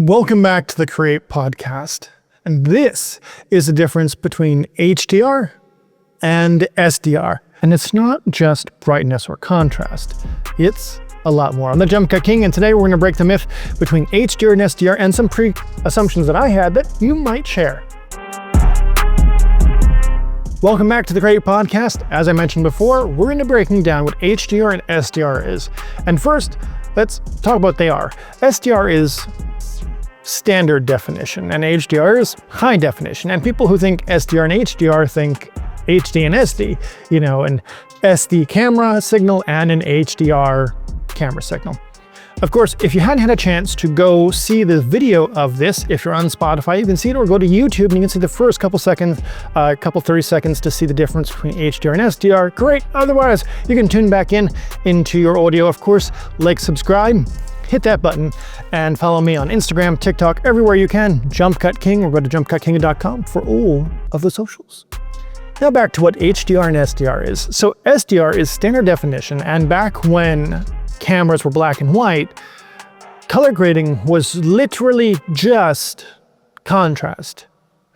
Welcome back to the Create podcast. And this is the difference between HDR and SDR. And it's not just brightness or contrast. It's a lot more. I'm the JumpCutKing, and today we're going to break the myth between HDR and SDR and some pre-assumptions that I had that you might share. Welcome back to the Create podcast. As I mentioned before, we're going to be breaking down what HDR and SDR is. And first, let's talk about what they are. SDR is standard definition and HDR is high definition. And people who think SDR and HDR think HD and SD, an SD camera signal and an HDR camera signal. Of course, if you hadn't had a chance to go see the video of this, if you're on Spotify, you can see it, or go to YouTube and you can see the first couple 30 seconds to see the difference between HDR and SDR. Great. Otherwise, you can tune back into your audio. Of course, subscribe, hit that button, and follow me on Instagram, TikTok, everywhere you can. JumpCutKing, or go to jumpcutking.com for all of the socials. Now back to what HDR and SDR is. So SDR is standard definition, and back when cameras were black and white, color grading was literally just contrast.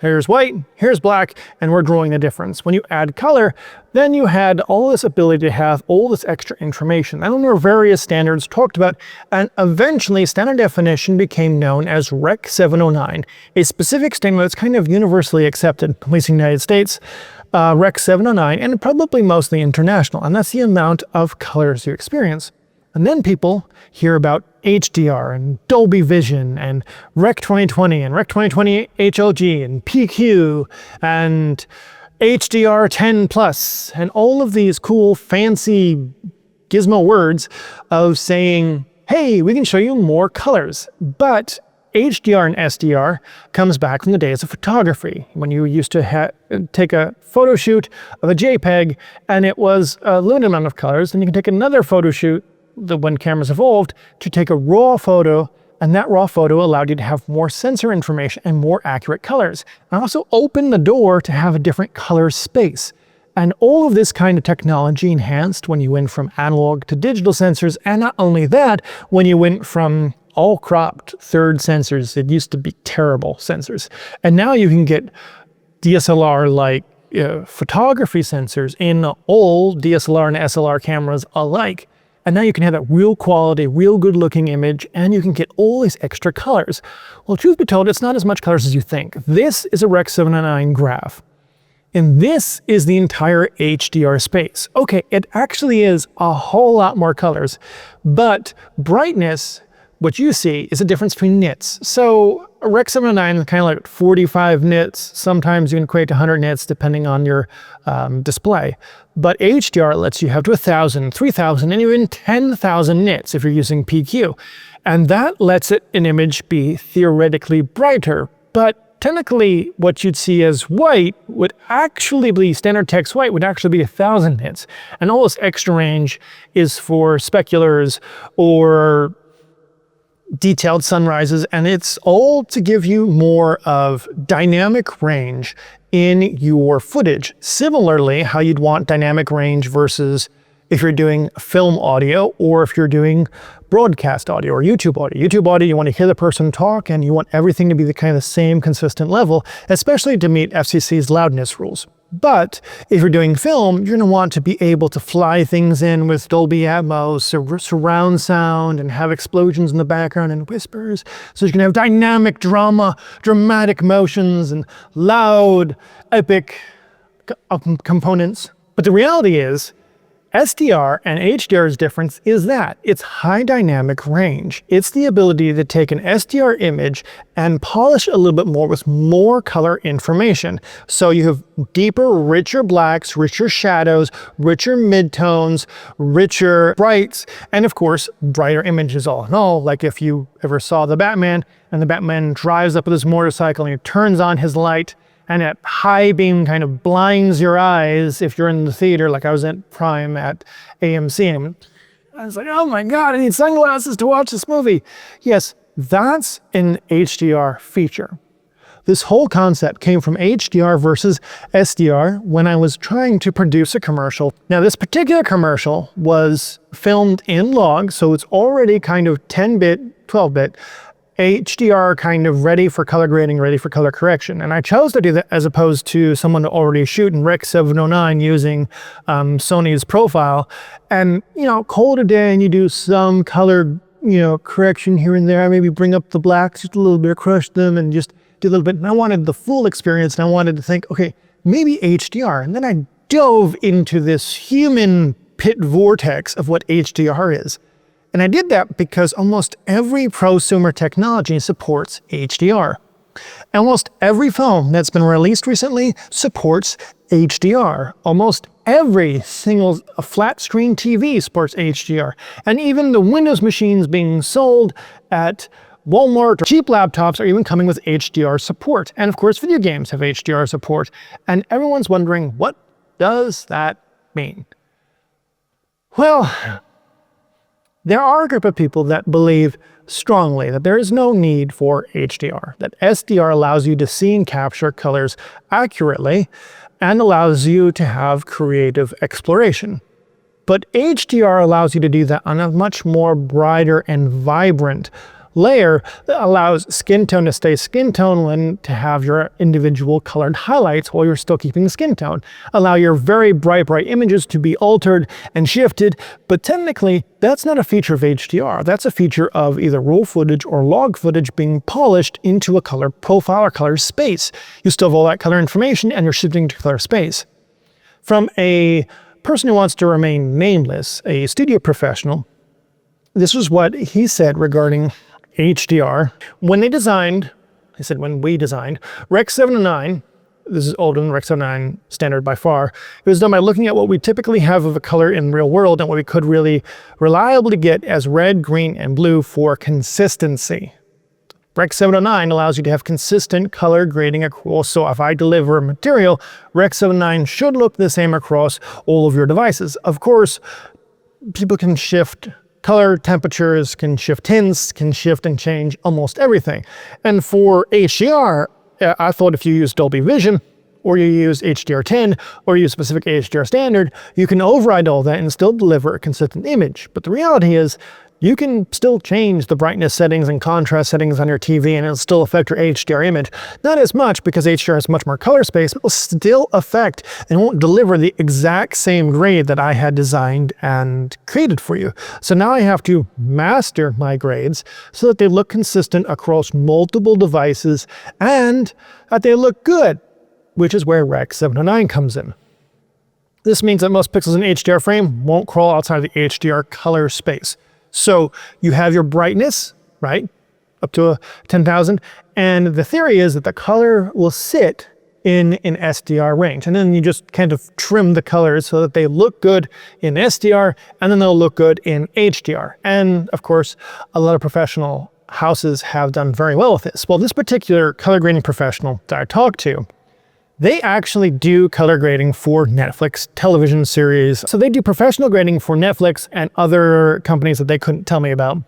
Here's white, here's black, and we're drawing the difference. When you add color, then you had all this ability to have all this extra information. And there were various standards talked about, and eventually standard definition became known as Rec. 709, a specific standard that's kind of universally accepted, at least in the United States, Rec. 709, and probably mostly international, and that's the amount of colors you experience. And then people hear about HDR and Dolby Vision and Rec. 2020 and Rec. 2020 HLG and PQ and HDR 10 plus and all of these cool fancy gizmo words of saying, hey, we can show you more colors. But HDR and SDR comes back from the days of photography, when you used to take a photo shoot of a JPEG and it was a limited amount of colors, and you can take another photo shoot when cameras evolved to take a raw photo, and that raw photo allowed you to have more sensor information and more accurate colors. And also opened the door to have a different color space. And all of this kind of technology enhanced when you went from analog to digital sensors, and not only that, when you went from all cropped third sensors, it used to be terrible sensors. And now you can get DSLR-like photography sensors in all DSLR and SLR cameras alike. And now you can have that real quality, real good looking image, and you can get all these extra colors. Well, truth be told, it's not as much colors as you think. This is a Rec. 709 graph. And this is the entire HDR space. Okay, it actually is a whole lot more colors, but brightness, what you see, is a difference between nits. So a Rec. 709 is kind of like 45 nits. Sometimes you can equate to 100 nits depending on your display. But HDR lets you have to 1,000, 3,000, and even 10,000 nits if you're using PQ. And that lets an image be theoretically brighter. But technically, what you'd see as white would actually be, standard text white would actually be 1,000 nits. And all this extra range is for speculars or detailed sunrises, and it's all to give you more of dynamic range in your footage. Similarly, how you'd want dynamic range versus if you're doing film audio or if you're doing broadcast audio or YouTube audio. YouTube audio, you want to hear the person talk and you want everything to be the kind of the same consistent level, especially to meet FCC's loudness rules. But if you're doing film, you're going to want to be able to fly things in with Dolby Atmos, surround sound, and have explosions in the background and whispers. So you can have dynamic dramatic motions and loud, epic components. But the reality is, SDR and HDR's difference is that it's high dynamic range. It's the ability to take an SDR image and polish a little bit more with more color information. So you have deeper, richer blacks, richer shadows, richer midtones, richer brights, and of course, brighter images all in all. Like if you ever saw the Batman, and the Batman drives up with his motorcycle and he turns on his light, and that high beam kind of blinds your eyes if you're in the theater, like I was at Prime at AMC. And I was like, oh my God, I need sunglasses to watch this movie. Yes, that's an HDR feature. This whole concept came from HDR versus SDR when I was trying to produce a commercial. Now, this particular commercial was filmed in log, so it's already kind of 10-bit, 12-bit, HDR kind of ready for color grading, ready for color correction. And I chose to do that as opposed to someone to already shoot in Rec. 709 using Sony's profile. And, cold a day and you do some color, correction here and there, maybe bring up the blacks just a little bit, crush them and just do a little bit. And I wanted the full experience, and I wanted to think, okay, maybe HDR. And then I dove into this human pit vortex of what HDR is. And I did that because almost every prosumer technology supports HDR. Almost every phone that's been released recently supports HDR. Almost every single flat screen TV supports HDR. And even the Windows machines being sold at Walmart or cheap laptops are even coming with HDR support. And of course, video games have HDR support. And everyone's wondering, what does that mean? Well, there are a group of people that believe strongly that there is no need for HDR, that SDR allows you to see and capture colors accurately and allows you to have creative exploration. But HDR allows you to do that on a much more brighter and vibrant layer that allows skin tone to stay skin tone and to have your individual colored highlights while you're still keeping the skin tone. Allow your very bright images to be altered and shifted, but technically that's not a feature of HDR. That's a feature of either raw footage or log footage being polished into a color profile or color space. You still have all that color information and you're shifting to color space. From a person who wants to remain nameless, a studio professional, this was what he said regarding HDR. When we designed Rec. 709, this is older than Rec. 709 standard by far, it was done by looking at what we typically have of a color in real world and what we could really reliably get as red, green, and blue for consistency. Rec. 709 allows you to have consistent color grading across, so if I deliver a material, Rec. 709 should look the same across all of your devices. Of course, people can shift color, temperatures, can shift tints, can shift and change almost everything. And for HDR, I thought if you use Dolby Vision, or you use HDR10, or you use specific HDR standard, you can override all that and still deliver a consistent image. But the reality is, you can still change the brightness settings and contrast settings on your TV and it'll still affect your HDR image. Not as much because HDR has much more color space, but it will still affect and won't deliver the exact same grade that I had designed and created for you. So now I have to master my grades so that they look consistent across multiple devices and that they look good, which is where Rec. 709 comes in. This means that most pixels in HDR frame won't crawl outside of the HDR color space. So you have your brightness, right, up to 10,000, and the theory is that the color will sit in an SDR range. And then you just kind of trim the colors so that they look good in SDR, and then they'll look good in HDR. And of course, a lot of professional houses have done very well with this. Well, this particular color grading professional that I talked to, they actually do color grading for Netflix television series. So they do professional grading for Netflix and other companies that they couldn't tell me about.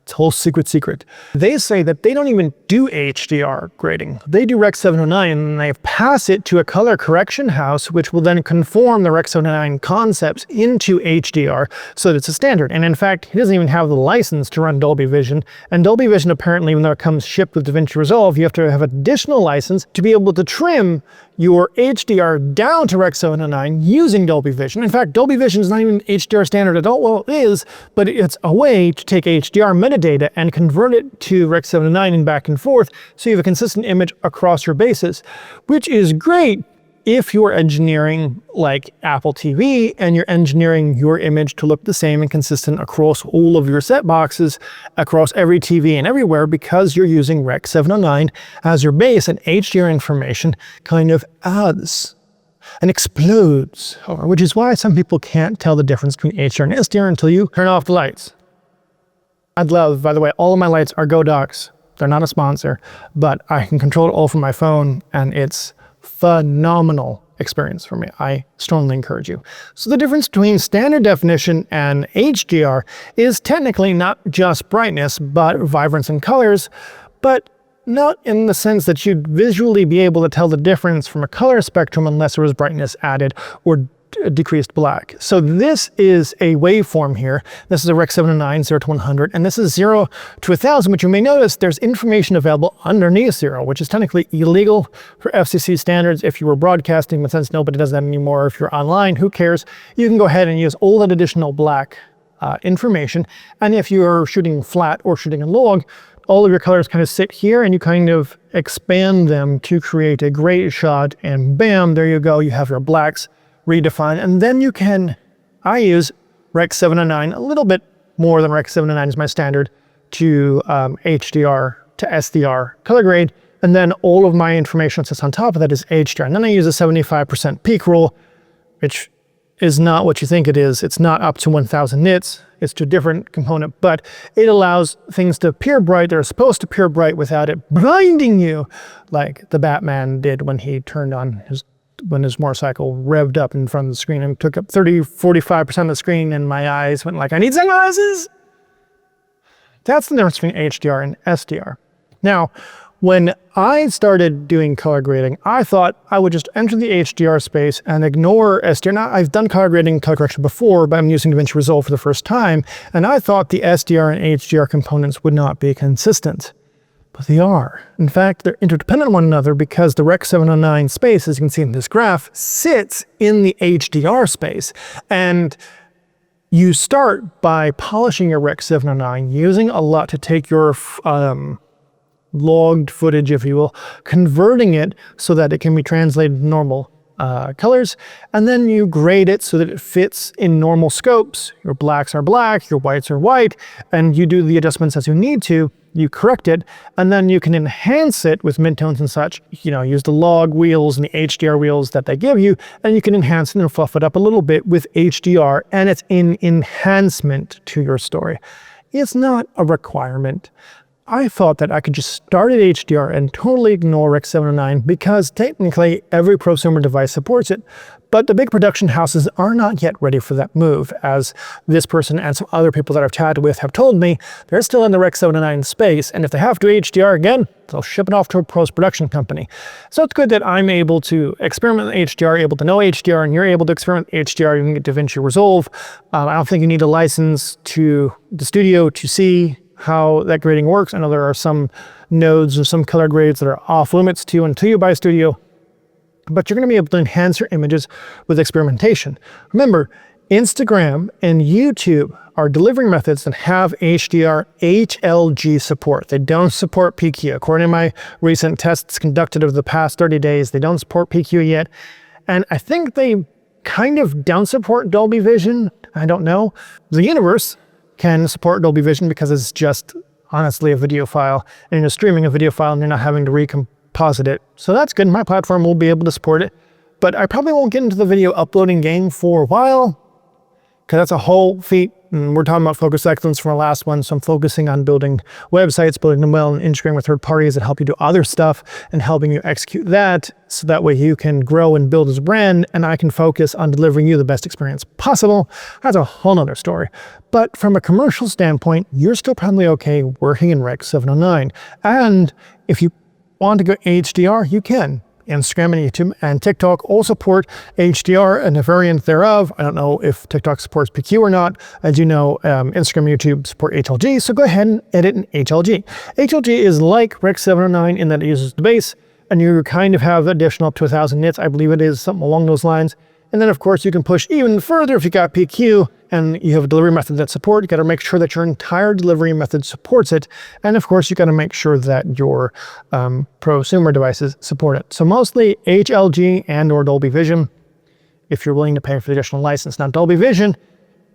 It's a whole secret. They say that they don't even do HDR grading. They do Rec. 709 and they pass it to a color correction house, which will then conform the Rec. 709 concepts into HDR so that it's a standard. And in fact, he doesn't even have the license to run Dolby Vision. And Dolby Vision, apparently, even though it comes shipped with DaVinci Resolve, you have to have additional license to be able to trim your HDR down to Rec. 709 using Dolby Vision. In fact, Dolby Vision is not even HDR standard at all. Well, it is, but it's a way to take HDR metadata and convert it to Rec. 709 and back and forth, so you have a consistent image across your bases, which is great if you're engineering like Apple TV and you're engineering your image to look the same and consistent across all of your set boxes, across every TV and everywhere, because you're using Rec. 709 as your base, and HDR information kind of adds and explodes, which is why some people can't tell the difference between HDR and SDR until you turn off the lights. I'd love, by the way, all of my lights are Godox. They're not a sponsor, but I can control it all from my phone, and it's phenomenal experience for me. I strongly encourage you. So the difference between standard definition and HDR is technically not just brightness, but vibrance and colors, but not in the sense that you'd visually be able to tell the difference from a color spectrum unless there was brightness added or decreased black. So this is a waveform here. This is a Rec.709, 0 to 100, and this is 0 to 1000, but you may notice there's information available underneath 0, which is technically illegal for FCC standards if you were broadcasting, but since nobody does that anymore, if you're online, who cares? You can go ahead and use all that additional black information, and if you're shooting flat or shooting in log, all of your colors kind of sit here and you kind of expand them to create a gray shot, and bam, there you go, you have your blacks redefined. And then you can, I use Rec.709, a little bit more than Rec.709 is my standard, to HDR to SDR color grade, and then all of my information sits on top of that is HDR. And then I use a 75% peak rule, which is not what you think it is. It's not up to 1000 nits. It's to a different component, but it allows things to appear bright. They're supposed to appear bright without it blinding you, like the Batman did when he turned on when his motorcycle revved up in front of the screen and took up 30–45% of the screen, and my eyes went like, I need sunglasses. That's the difference between HDR and SDR. Now, when I started doing color grading, I thought I would just enter the HDR space and ignore SDR. Now, I've done color grading and color correction before, but I'm using DaVinci Resolve for the first time, and I thought the SDR and HDR components would not be consistent. But they are. In fact, they're interdependent on one another because the Rec.709 space, as you can see in this graph, sits in the HDR space. And you start by polishing your Rec.709, using a LUT to take your logged footage, if you will, converting it so that it can be translated to normal colors, and then you grade it so that it fits in normal scopes. Your blacks are black, your whites are white, and you do the adjustments as you need to. You correct it, and then you can enhance it with midtones and such. You know, use the log wheels and the HDR wheels that they give you, and you can enhance it and fluff it up a little bit with HDR, and it's an enhancement to your story. It's not a requirement. I thought that I could just start at HDR and totally ignore Rec.709 because technically every prosumer device supports it, but the big production houses are not yet ready for that move, as this person and some other people that I've chatted with have told me. They're still in the Rec.709 space, and if they have to HDR again, they'll ship it off to a post-production company. So it's good that I'm able to experiment with HDR, able to know HDR, and you're able to experiment with HDR. You can get DaVinci Resolve. I don't think you need a license to the studio to see how that grading works. I know there are some nodes or some color grades that are off limits to until you buy a studio, but you're going to be able to enhance your images with experimentation. Remember, Instagram and YouTube are delivery methods that have HDR HLG support. They don't support PQ. According to my recent tests conducted over the past 30 days, they don't support PQ yet. And I think they kind of don't support Dolby Vision. I don't know. The universe can support Dolby Vision because it's just honestly a video file, and you're streaming a video file and you're not having to recomposite it. So that's good. My platform will be able to support it, but I probably won't get into the video uploading game for a while because that's a whole feat. And we're talking about focus excellence from our last one. So I'm focusing on building websites, building them well, and integrating with third parties that help you do other stuff and helping you execute that. So that way you can grow and build as a brand, and I can focus on delivering you the best experience possible. That's a whole nother story. But from a commercial standpoint, you're still probably okay working in Rec.709. And if you want to go HDR, you can. Instagram and YouTube and TikTok all support HDR and a variant thereof. I don't know if TikTok supports PQ or not. As you know, Instagram and YouTube support HLG, so go ahead and edit in HLG. HLG is like Rec.709 in that it uses the base, and you kind of have additional up to 1000 nits. I believe it is something along those lines. And then of course you can push even further if you got PQ and you have a delivery method that support. You got to make sure that your entire delivery method supports it. And of course you got to make sure that your prosumer devices support it. So mostly HLG and or Dolby Vision, if you're willing to pay for the additional license. Now Dolby Vision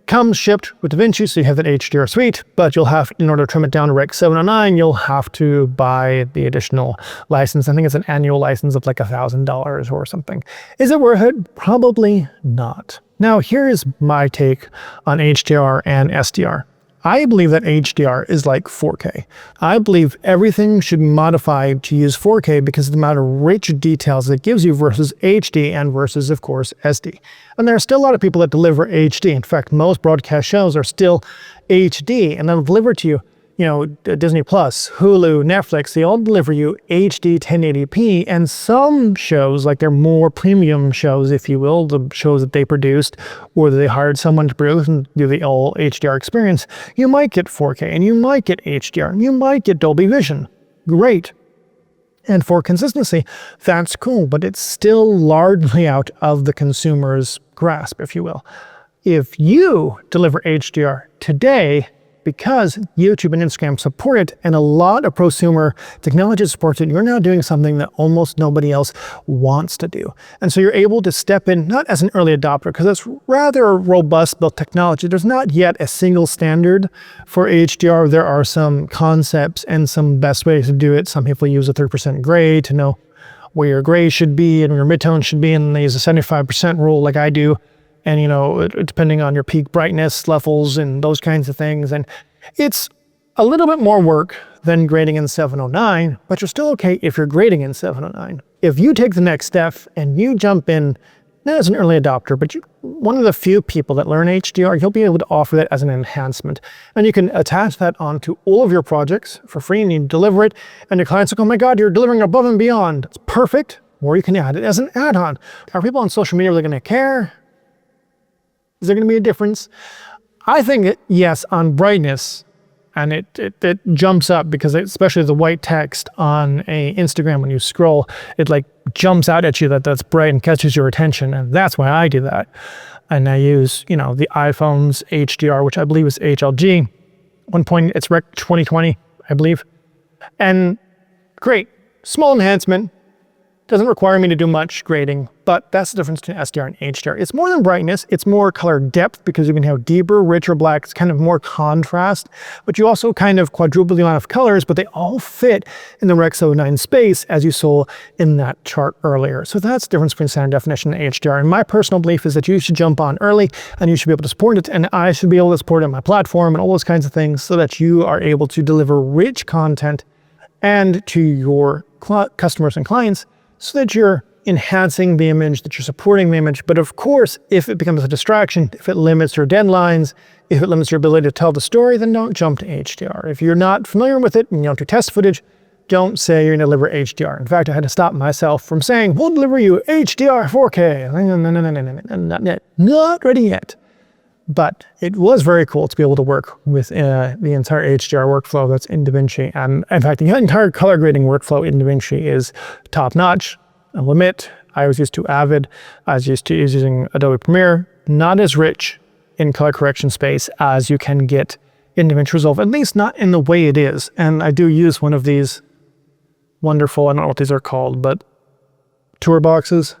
comes shipped with DaVinci, so you have that HDR suite, but you'll have, in order to trim it down to Rec.709, you'll have to buy the additional license. I think it's an annual license of like $1,000 or something. Is it worth it? Probably not. Now, here is my take on HDR and SDR. I believe that HDR is like 4K. I believe everything should be modified to use 4K because of the amount of rich details it gives you versus HD and versus, of course, SD. And there are still a lot of people that deliver HD. In fact, most broadcast shows are still HD, and they'll deliver to you Disney Plus, Hulu, Netflix, they all deliver you HD 1080p, and some shows, like their more premium shows, if you will, the shows that they produced or that they hired someone to produce and do the all HDR experience, you might get 4K and you might get HDR and you might get Dolby Vision. Great. And for consistency, that's cool, but it's still largely out of the consumer's grasp, if you will. If you deliver HDR today, because YouTube and Instagram support it, and a lot of prosumer technology supports it, you're now doing something that almost nobody else wants to do. And so you're able to step in, not as an early adopter, because it's rather robust built technology. There's not yet a single standard for HDR. There are some concepts and some best ways to do it. Some people use a 30% gray to know where your gray should be and where your midtone should be, and they use a 75% rule like I do. And, depending on your peak brightness levels and those kinds of things. And it's a little bit more work than grading in 709, but you're still okay if you're grading in 709. If you take the next step and you jump in, not as an early adopter, but one of the few people that learn HDR, you'll be able to offer that as an enhancement. And you can attach that onto all of your projects for free, and you deliver it, and your clients will go, oh my God, you're delivering above and beyond. It's perfect. Or you can add it as an add-on. Are people on social media really going to care? Is there going to be a difference? I think, yes, on brightness, and it jumps up because especially the white text on a Instagram, when you scroll, it like jumps out at you that's bright and catches your attention. And that's why I do that. And I use, the iPhone's HDR, which I believe is HLG. At one point, it's Rec.2020, I believe. And great, small enhancement. Doesn't require me to do much grading, but that's the difference between SDR and HDR. It's more than brightness, it's more color depth because you can have deeper, richer black, it's kind of more contrast, but you also kind of quadruple the amount of colors, but they all fit in the Rec. 709 space as you saw in that chart earlier. So that's the difference between standard definition and HDR. And my personal belief is that you should jump on early and you should be able to support it, and I should be able to support it on my platform and all those kinds of things so that you are able to deliver rich content and to your customers and clients, so that you're enhancing the image, that you're supporting the image. But of course, if it becomes a distraction, if it limits your deadlines, if it limits your ability to tell the story, then don't jump to HDR. If you're not familiar with it and you don't do test footage, don't say you're going to deliver HDR. In fact, I had to stop myself from saying, we'll deliver you HDR 4K. No, not ready yet. But it was very cool to be able to work with the entire HDR workflow that's in DaVinci. And in fact, the entire color grading workflow in DaVinci is top-notch. A limit. I was used to Avid. I was used to using Adobe Premiere. Not as rich in color correction space as you can get in DaVinci Resolve, at least not in the way it is. And I do use one of these wonderful, I don't know what these are called, but TourBoxes.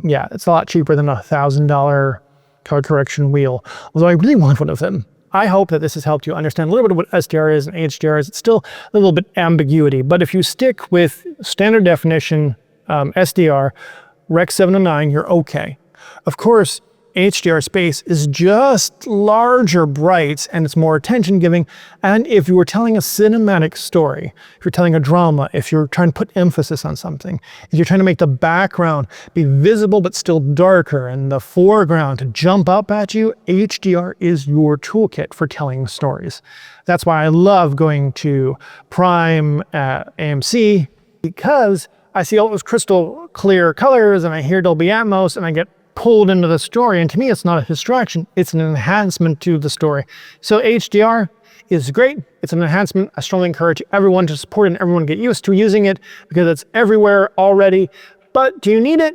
Yeah, it's a lot cheaper than $1,000 color correction wheel, although I really want one of them. I hope that this has helped you understand a little bit of what SDR is and HDR is. It's still a little bit ambiguity, but if you stick with standard definition SDR, Rec. 709, you're okay. Of course, HDR space is just larger brights and it's more attention giving. And if you were telling a cinematic story, if you're telling a drama, if you're trying to put emphasis on something, if you're trying to make the background be visible but still darker and the foreground to jump up at you, HDR is your toolkit for telling stories. That's why I love going to Prime AMC, because I see all those crystal clear colors and I hear Dolby Atmos and I get pulled into the story, and to me it's not a distraction, it's an enhancement to the story. So HDR is great, it's an enhancement. I strongly encourage everyone to support it and everyone get used to using it because it's everywhere already. But do you need it?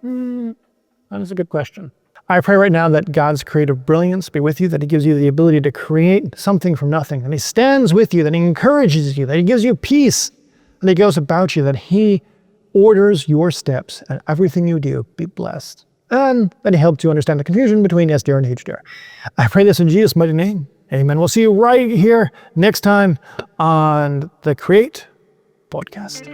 That is a good question. I pray right now that God's creative brilliance be with you, that he gives you the ability to create something from nothing, that he stands with you, that he encourages you, that he gives you peace, that he goes about you, that he orders your steps and everything you do. Be blessed. And that he helped you understand the confusion between SDR and HDR. I pray this in Jesus' mighty name. Amen. We'll see you right here next time on the Create Podcast.